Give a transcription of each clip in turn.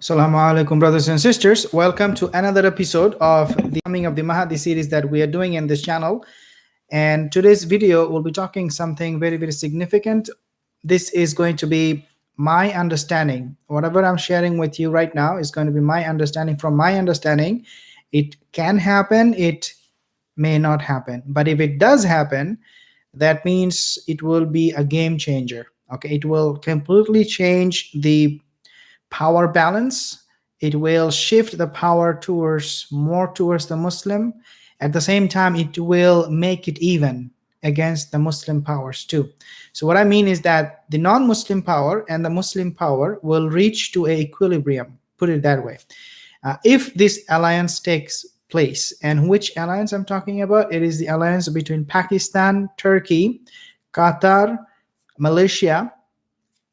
Assalamu alaikum, brothers and sisters. Welcome to another episode of the Coming of the Mahdi series that we are doing in this channel. And today's video will be talking something very, very significant. This is going to be my understanding. Whatever I'm sharing with you right now is going to be my understanding. From my understanding, it can happen, it may not happen. But if it does happen, that means it will be a game changer. Okay, it will completely change the power balance. It will shift the power towards more towards the Muslim. At the same time, it will make it even against the Muslim powers too. So what I mean is that the non-Muslim power and the Muslim power will reach to a equilibrium, put it that way. If this alliance takes place, and which alliance I'm talking about, it is the alliance between Pakistan, Turkey, Qatar, Malaysia,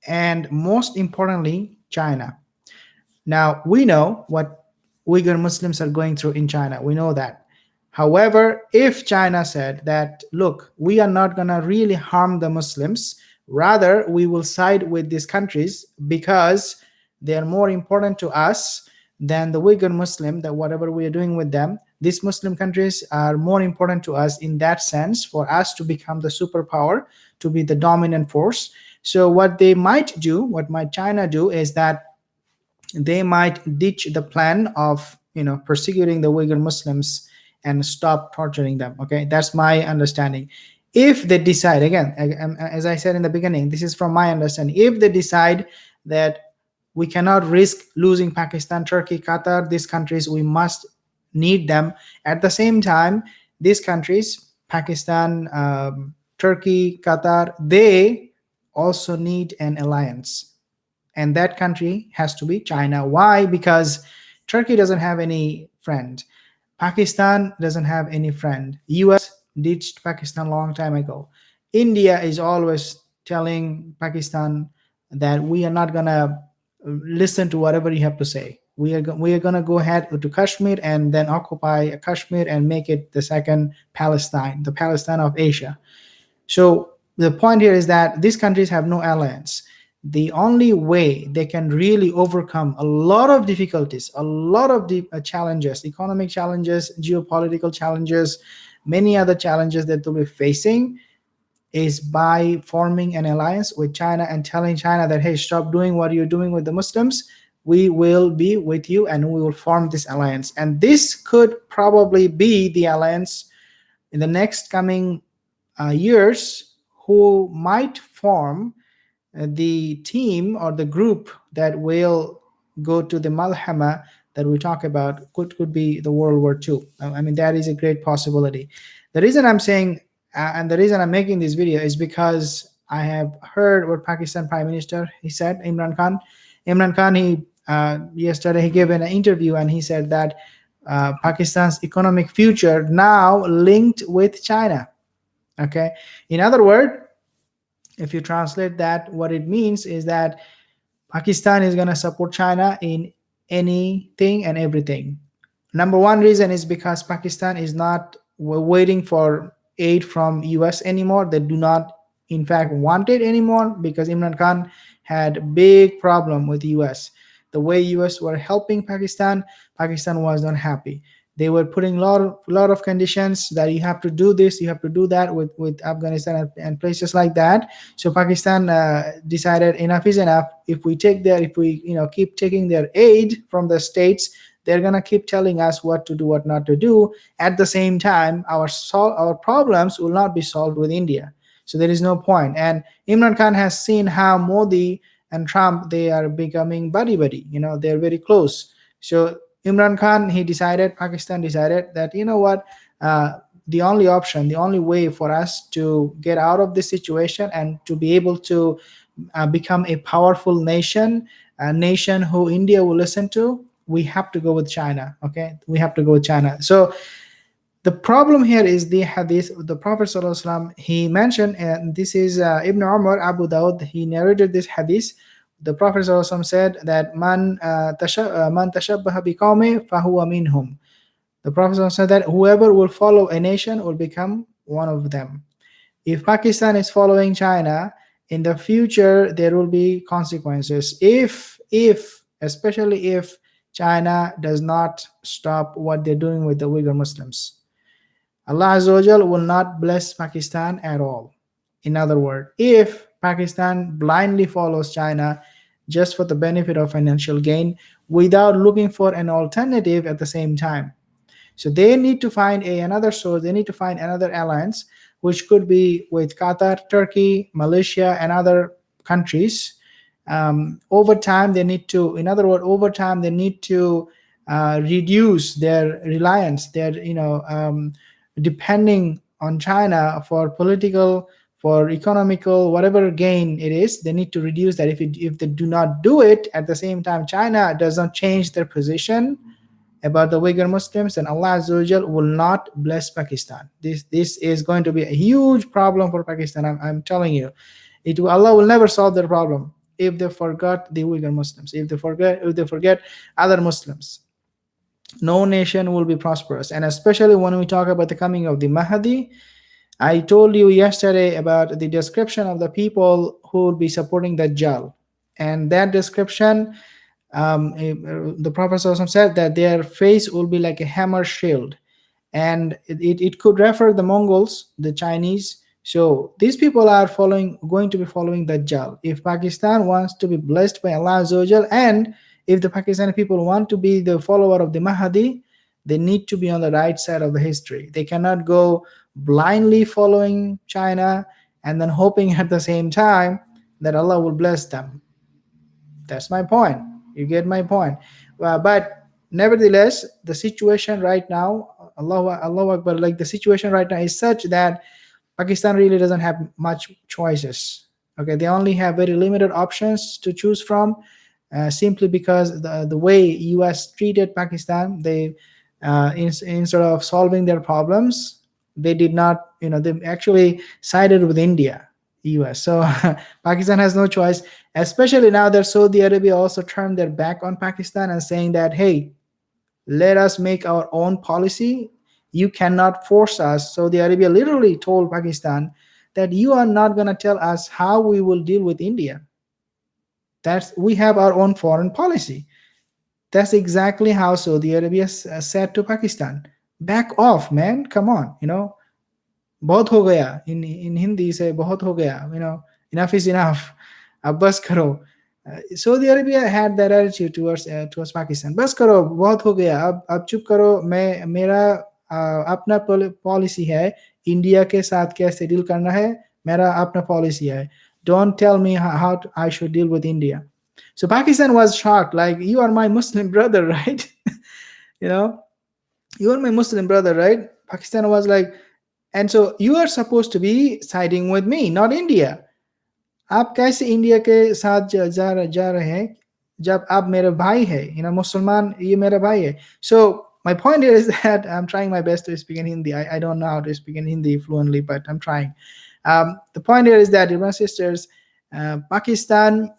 and most importantly, China. Now, we know what Uyghur Muslims are going through in China. We know that. However, if China said that, look, we are not going to really harm the Muslims, rather, we will side with these countries because they are more important to us than the Uyghur Muslim, that whatever we are doing with them, these Muslim countries are more important to us in that sense for us to become the superpower, to be the dominant force. So what they might do, what might China do, is that they might ditch the plan of persecuting the Uyghur Muslims and stop torturing them. Okay, that's my understanding. If they decide, again, as I said in the beginning, this is from my understanding, if they decide that we cannot risk losing Pakistan, Turkey, Qatar, these countries, we must need them. At the same time, these countries, Pakistan, Turkey, Qatar, they also need an alliance, and that country has to be China. Why? Because Turkey doesn't have any friend. Pakistan doesn't have any friend. US ditched Pakistan a long time ago. India is always telling Pakistan that we are not gonna listen to whatever you have to say. We are gonna go ahead to Kashmir and then occupy Kashmir and make it the second Palestine, the Palestine of Asia. So the point here is that these countries have no alliance. The only way they can really overcome a lot of difficulties, a lot of challenges, economic challenges, geopolitical challenges, many other challenges that they'll be facing, is by forming an alliance with China and telling China that, hey, stop doing what you're doing with the Muslims. We will be with you and we will form this alliance. And this could probably be the alliance in the next coming years, who might form the team or the group that will go to the Malhama that we talk about. Could be the World War II. I mean, that is a great possibility. The reason I'm saying and the reason I'm making this video is because I have heard what Pakistan Prime Minister, he said, Imran Khan. Imran Khan, he yesterday he gave an interview and he said that Pakistan's economic future now linked with China. Okay, in other words, if you translate that, what it means is that Pakistan is going to support China in anything and everything. Number one reason is because Pakistan is not waiting for aid from US anymore. They do not, in fact, want it anymore, because Imran Khan had a big problem with US. The way US were helping Pakistan, Pakistan was not happy. They were putting a lot of conditions that you have to do this, you have to do that with Afghanistan and places like that. So Pakistan decided enough is enough. If we keep taking their aid from the states, they're gonna keep telling us what to do, what not to do. At the same time, our problems will not be solved with India. So there is no point. And Imran Khan has seen how Modi and Trump, they are becoming buddy. They're very close. So Imran Khan, Pakistan decided that, the only option, the only way for us to get out of this situation and to be able to become a powerful nation, a nation who India will listen to, we have to go with China. Okay, we have to go with China. So the problem here is the hadith. The Prophet ﷺ, he mentioned, and this is Ibn Umar, Abu Dawud, he narrated this hadith. The Prophet ﷺ said that man tashabbaha biqawmin fahuwa minhum. The Prophet ﷺ said that whoever will follow a nation will become one of them. If Pakistan is following China, in the future there will be consequences. If especially if China does not stop what they're doing with the Uyghur Muslims. Allah Azza wa Jal will not bless Pakistan at all. In other words, if Pakistan blindly follows China just for the benefit of financial gain without looking for an alternative at the same time. So they need to find another source, they need to find another alliance, which could be with Qatar, Turkey, Malaysia, and other countries. Over time, they need to, in other words, over time, they need to reduce their reliance, their, depending on China for political, for economical, whatever gain it is, they need to reduce that. If they do not do it at the same time, China does not change their position about the Uyghur Muslims, and Allah Azza wa Jal will not bless Pakistan. This is going to be a huge problem for Pakistan. I'm telling you, Allah will never solve their problem if they forgot the Uyghur Muslims. If they forget other Muslims, no nation will be prosperous. And especially when we talk about the coming of the Mahdi, I told you yesterday about the description of the people who will be supporting Dajjal, and that description, the Prophet said that their face will be like a hammer shield, and it could refer the Mongols, the Chinese. So these people are going to be following Dajjal. If Pakistan wants to be blessed by Allah Azza wa Jal, and if the Pakistani people want to be the follower of the Mahdi, they need to be on the right side of the history. They cannot go blindly following China and then hoping at the same time that Allah will bless them. That's my point. You get my point. But nevertheless, the situation right now, Allah Akbar, like the situation right now is such that Pakistan really doesn't have much choices. Okay, they only have very limited options to choose from, simply because the way US treated Pakistan, they instead of solving their problems, they did not, they actually sided with India, US. So Pakistan has no choice, especially now that Saudi Arabia also turned their back on Pakistan and saying that, hey, let us make our own policy. You cannot force us. Saudi Arabia literally told Pakistan that you are not going to tell us how we will deal with India. We have our own foreign policy. That's exactly how Saudi Arabia said to Pakistan, back off, man, come on, बहुत हो गया. In Hindi say बहुत हो गया, enough is enough. अब बस करो. Saudi Arabia had that attitude towards Pakistan. बस करो, बहुत हो गया. अब चुप करो. मेरा अपना पॉलिसी है. इंडिया के साथ कैसे डील करना है, मेरा अपना पॉलिसी है. Don't tell me how I should deal with India. So Pakistan was shocked, like, you are my Muslim brother, right? You are my Muslim brother, right? Pakistan was like, and so you are supposed to be siding with me, not India. आप कैसे India के साथ जा रहे हैं जब आप मेरे भाई है, मुसलमान, ये मेरा भाई है. So my point here is that I'm trying my best to speak in Hindi. I don't know how to speak in Hindi fluently, but I'm trying. The point here is that, my sisters, Pakistan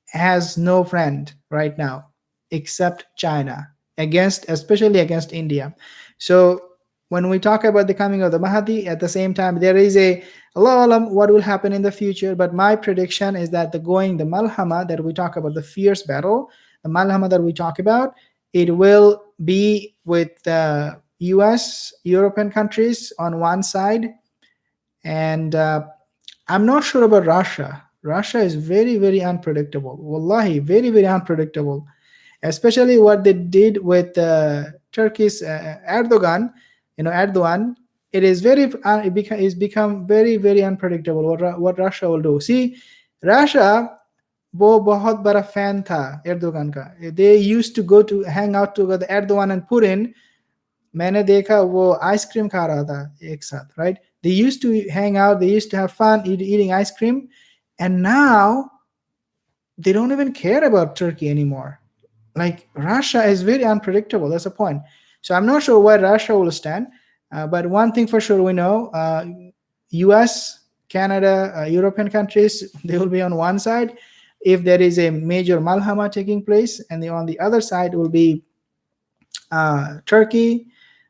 has no friend right now except China, especially against India. So when we talk about the coming of the Mahdi, at the same time, there is Allah Alam what will happen in the future. But my prediction is that the Malhama that we talk about, the fierce battle, the Malhama that we talk about, it will be with the US, European countries on one side. And I'm not sure about Russia. Russia is very, very unpredictable. Wallahi, very, very unpredictable. Especially what they did with Turkey's Erdogan. Erdogan, it is it's become very, very unpredictable what Russia will do. See, Russia, वो बहुत बड़ा fan था Erdogan का. They used to go to hang out together, Erdogan and Putin. मैंने देखा वो ice cream खा रहा था एक साथ, right? They used to hang out, they used to have fun eating ice cream, and now they don't even care about Turkey anymore. Like, Russia is very unpredictable. That's the point. So I'm not sure where Russia will stand, but one thing for sure we know: U.S., Canada, European countries, they will be on one side if there is a major malhama taking place, and on the other side will be Turkey,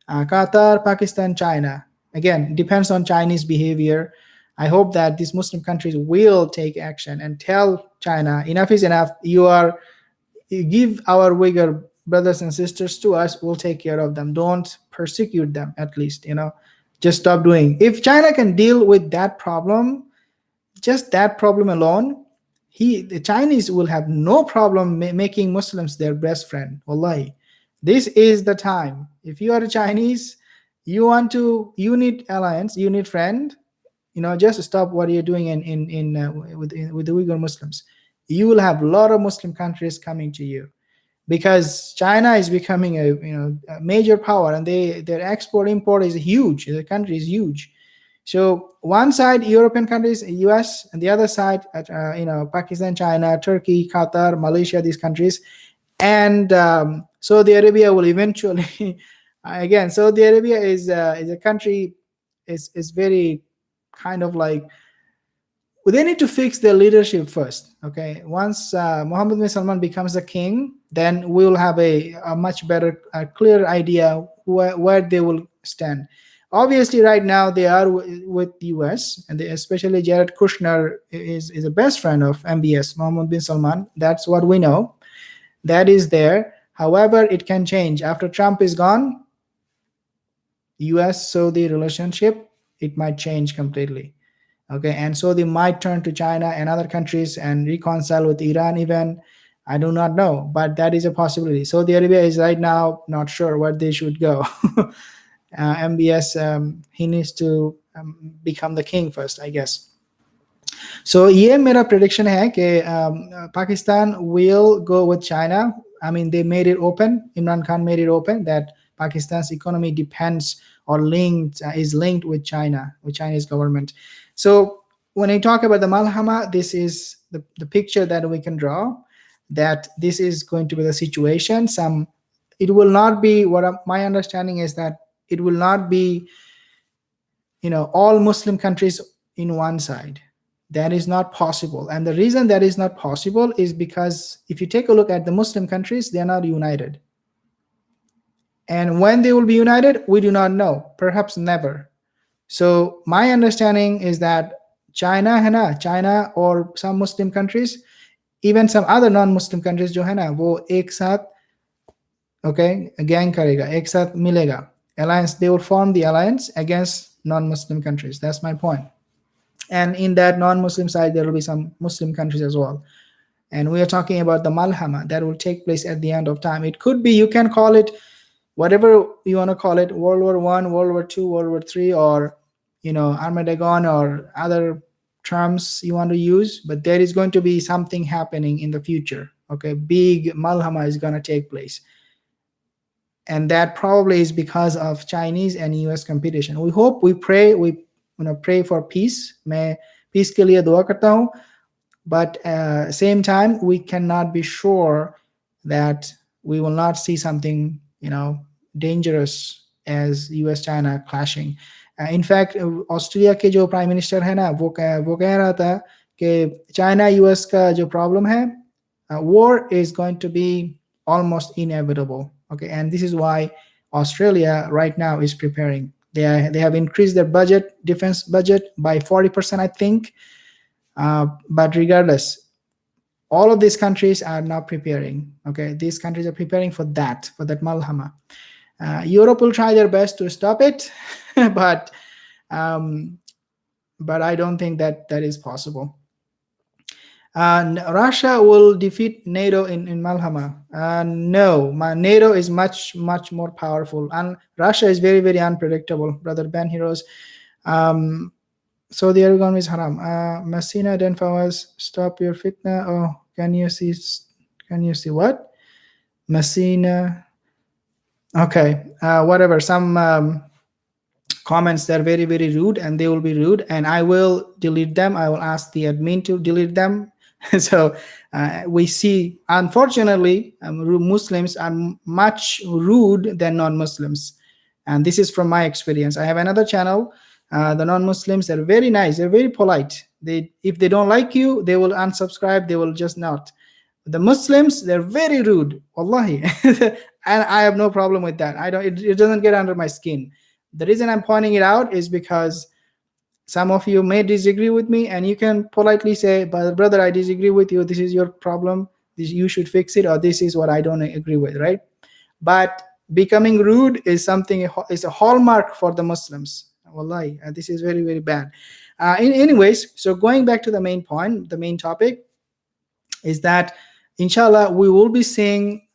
Qatar, Pakistan, China. Again, depends on Chinese behavior. I hope that these Muslim countries will take action and tell China, enough is enough. You give our Uyghur brothers and sisters to us, we'll take care of them. Don't persecute them, at least, just stop doing. If China can deal with that problem, just that problem alone, the Chinese will have no problem making Muslims their best friend. Wallahi, this is the time. If you are a Chinese, you need alliance, you need friend. Just stop what you're doing with the Uyghur Muslims. You will have a lot of Muslim countries coming to you, because China is becoming a major power, and their export import is huge. The country is huge. So one side European countries, US, and the other side Pakistan, China, Turkey, Qatar, Malaysia, these countries, and Saudi Arabia will eventually. Again, Saudi Arabia is a country, is very kind of like, well, they need to fix their leadership first. Okay, once Mohammed bin Salman becomes the king, then we will have a much better, clear idea where they will stand. Obviously, right now they are with the US, and especially Jared Kushner is a best friend of MBS, Mohammed bin Salman. That's what we know. That is there. However, it can change after Trump is gone. US Saudi relationship, it might change completely. Okay, and so they might turn to China and other countries and reconcile with Iran even. I do not know, but that is a possibility. Saudi Arabia is right now not sure where they should go. MBS, he needs to become the king first, I guess. So ये मेरा prediction है कि Pakistan will go with China. I mean, they made it open. Imran Khan made it open that Pakistan's economy depends or is linked with China, with Chinese government. So when I talk about the Malhama, this is the picture that we can draw, that this is going to be the situation. It will not be, my understanding is that it will not be, all Muslim countries in one side. That is not possible. And the reason that is not possible is because if you take a look at the Muslim countries, they are not united. And when they will be united, we do not know. Perhaps never. So my understanding is that China or some Muslim countries, even some other non-Muslim countries जो है ना, वो एक साथ, okay, gang करेगा, एक साथ मिलेगा, alliance. They will form the alliance against non-Muslim countries. That's my point. And in that non-Muslim side, there will be some Muslim countries as well. And we are talking about the Malhama that will take place at the end of time. It could be, you can call it whatever you want to call it, World War I, World War II, World War III, or Armageddon, or other terms you want to use, but there is going to be something happening in the future. Okay, big Malhama is going to take place, and that probably is because of Chinese and US competition. We hope, we pray, we pray for peace. मैं peace के लिए दुआ करता हूँ, but same time we cannot be sure that we will not see something dangerous as US China clashing. In fact, Australia के जो prime minister है ना, वो कह रहा था कि चाइना US का जो प्रॉब्लम है, war is going to be almost inevitable. Okay, and this is why Australia right now is preparing. They have increased their budget, defense budget, by 40%, I think. But regardless, all of these countries are now preparing. Okay, these countries are preparing for that Malhama. Europe will try their best to stop it, but I don't think that is possible. Russia will defeat NATO in Malhama. No, NATO is much more powerful, and Russia is very, very unpredictable, brother Ben Heroes. So the Aragon is haram. Messina then powers stop your fitna. Oh, can you see what? Messina. Okay, whatever. Some comments that are very, very rude, and they will be rude, and I will delete them. I will ask the admin to delete them. So we see, unfortunately, Muslims are much rude than non-Muslims, and this is from my experience. I have another channel. The non-Muslims are very nice. They're very polite. If they don't like you, they will unsubscribe. They will just not. The Muslims, they're very rude, wallahi. And I have no problem with that. It doesn't get under my skin. The reason I'm pointing it out is because some of you may disagree with me, and you can politely say, but brother, I disagree with you. This is your problem. you should fix it, or this is what I don't agree with, right? But becoming rude is something, is a hallmark for the Muslims. Wallahi, this is very very bad. Anyways, so going back to the main point, the main topic is that inshallah we will be seeing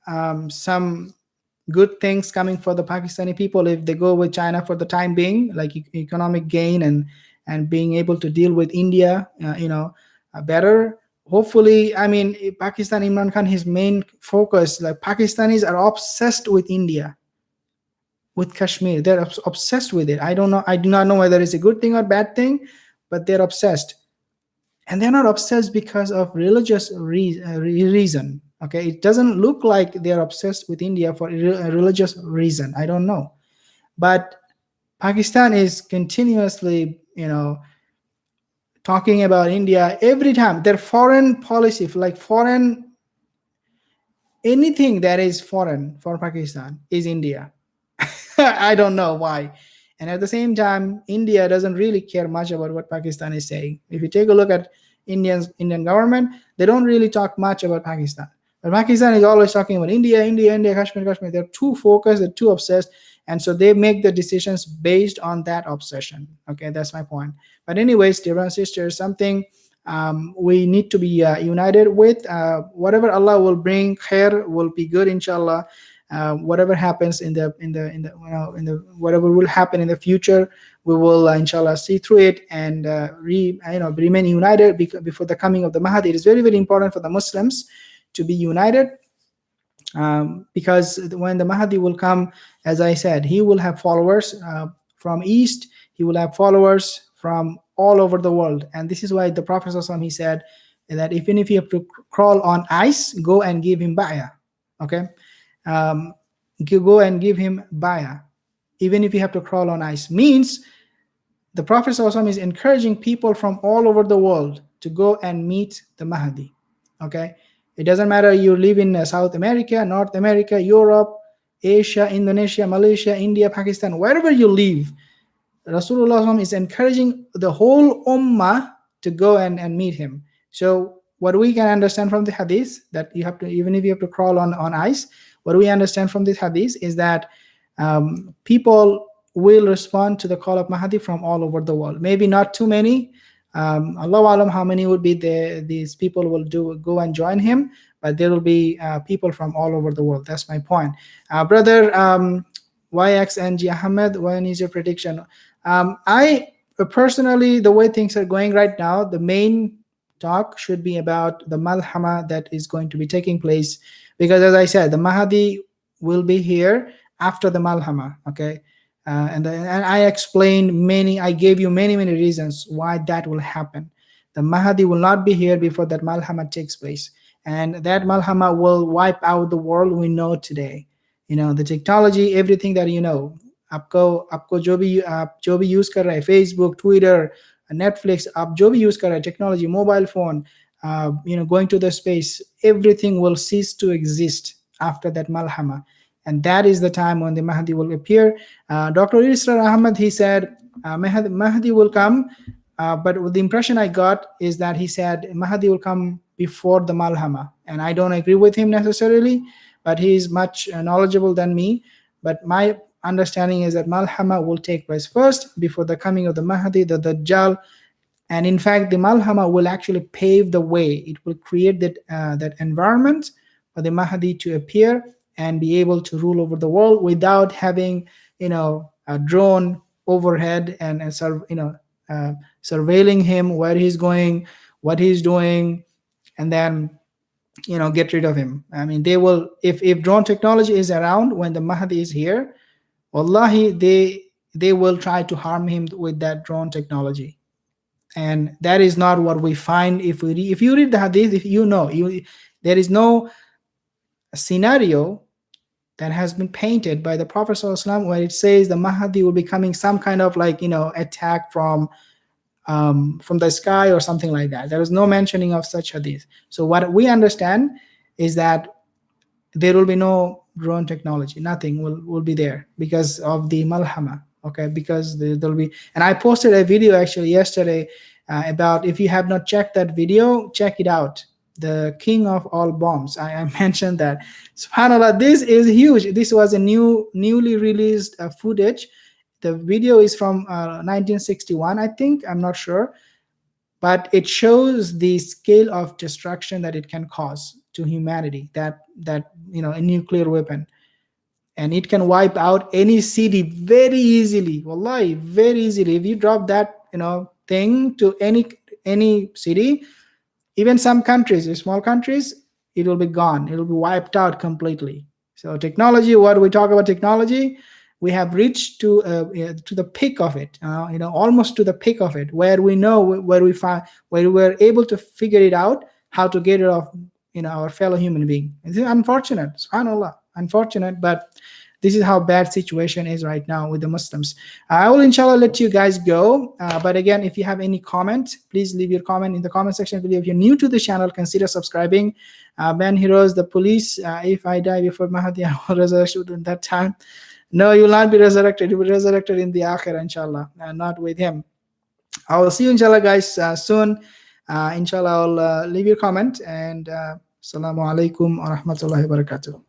some good things coming for the Pakistani people if they go with China for the time being, like economic gain and being able to deal with India, better. Hopefully, I mean, Pakistan, Imran Khan, his main focus, like Pakistanis are obsessed with India, with Kashmir. They're obsessed with it. I don't know. I do not know whether it's a good thing or bad thing, but they're obsessed. And they're not obsessed because of religious reason. Okay, it doesn't look like they're obsessed with India for a religious reason. I don't know, but Pakistan is continuously, talking about India every time. Their foreign policy, like foreign, anything that is foreign for Pakistan is India. I don't know why. And at the same time, India doesn't really care much about what Pakistan is saying. If you take a look at Indian government, they don't really talk much about Pakistan. But Pakistan is always talking about India, India, India, Kashmir, Kashmir. They're too focused, they're too obsessed. And so they make the decisions based on that obsession. Okay, that's my point. But anyways, dear brothers and sisters, something we need to be united with. Whatever Allah will bring, khair will be good, inshallah. Whatever happens in the whatever will happen in the future, we will inshallah see through it and remain united before the coming of the Mahdi. It is very very important for the Muslims to be united, because when the Mahdi will come, as I said, he will have followers from east, he will have followers from all over the world. And this is why the Prophet ﷺ, he said that even if you have to crawl on ice, go and give him bay'ah. Okay, go and give him bay'ah, even if you have to crawl on ice. Means the Prophet ﷺ is encouraging people from all over the world to go and meet the Mahdi. Okay, it doesn't matter you live in South America, North America, Europe, Asia, Indonesia, Malaysia, India, Pakistan, wherever you live, Rasulullah is encouraging the whole ummah to go and meet him. So what we can understand from the hadith, that you have to, even if you have to crawl on ice, what we understand from this hadith is that people will respond to the call of Mahdi from all over the world. Maybe not too many. Allahu alam how many would be these people will go and join him, but there will be people from all over the world. That's my point. Brother YXNG Ahmed, when is your prediction? I personally, the way things are going right now, the main talk should be about the malhama that is going to be taking place, because as I said, the Mahdi will be here after the malhama. Okay, and I explained I gave you many reasons why that will happen. The Mahdi will not be here before that malhama takes place, and that malhama will wipe out the world we know today. The technology, everything that आपको जो भी use कर रहा है, Facebook, Twitter, Netflix, आप जो भी use कर रहा है, technology, mobile phone, going to the space, everything will cease to exist after that malhama. And that is the time when the Mahdi will appear. Dr. Israr Ahmad, he said Mahdi will come, but the impression I got is that he said Mahdi will come before the malhama, and I don't agree with him necessarily, but he is much knowledgeable than me. But my understanding is that malhama will take place first before the coming of the Mahdi, the Dajjal. And in fact, the malhama will actually pave the way. It will create that environment for the Mahdi to appear and be able to rule over the world without having a drone overhead and surveilling him, where he's going, what he's doing, and then get rid of him. I mean, they will, if drone technology is around when the Mahdi is here, wallahi, they will try to harm him with that drone technology. And that is not what we find if you read the hadith. If there is no scenario that has been painted by the Prophet ﷺ where it says the Mahdi will be coming some kind of attack from the sky or something like that. There is no mentioning of such hadith. So what we understand is that there will be no drone technology. Nothing will be there because of the malhama. Okay, because there will be, and I posted a video actually yesterday about, if you have not checked that video, check it out. the king of all bombs. I mentioned that. Subhanallah, this is huge. This was a newly released footage. The video is from 1961, I think. I'm not sure, but it shows the scale of destruction that it can cause to humanity. That a nuclear weapon, and it can wipe out any city very easily. Wallahi, very easily. If you drop that thing to any city, even some countries, small countries, it will be gone. It will be wiped out completely. So technology, what we talk about technology, we have reached to the peak of it, almost to the peak of it, where we know where we find where we're able to figure it out how to get rid of our fellow human being. It's unfortunate, subhanallah, unfortunate, but this is how bad situation is right now with the Muslims. I will inshallah let you guys go, but again, if you have any comment, please leave your comment in the comment section below. If you're new to the channel, consider subscribing. Ben Heroes, the police, if I die before Mahdi, I will resurrect in that time. No, you will not be resurrected. You will be resurrected in the akhirah, inshallah, not with him. I will see you inshallah guys soon. Inshallah, I'll leave your comment, and assalamu alaikum wa rahmatullahi wa barakatuh.